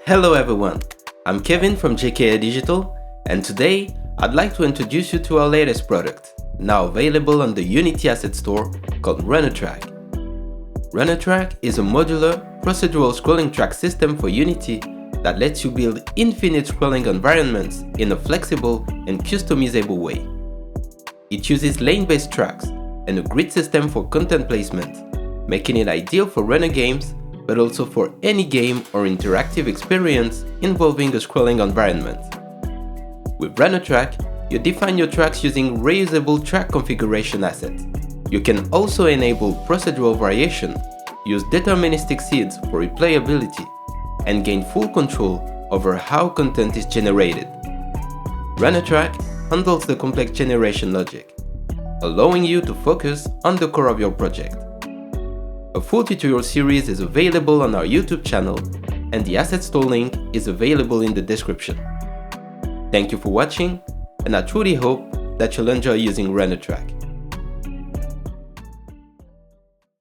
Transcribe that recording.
Hello everyone, I'm Kevin from GKA Digital, and today I'd like to introduce you to our latest product, now available on the Unity Asset Store, called RunnerTrack. RunnerTrack is a modular, procedural scrolling track system for Unity that lets you build infinite scrolling environments in a flexible and customizable way. It uses lane-based tracks and a grid system for content placement, making it ideal for runner games, but also for any game or interactive experience involving a scrolling environment. With RunnerTrack, you define your tracks using reusable track configuration assets. You can also enable procedural variation, use deterministic seeds for replayability, and gain full control over how content is generated. RunnerTrack handles the complex generation logic, allowing you to focus on the core of your project. A full tutorial series is available on our YouTube channel, and the Asset Store link is available in the description. Thank you for watching, and I truly hope that you'll enjoy using RunnerTrack.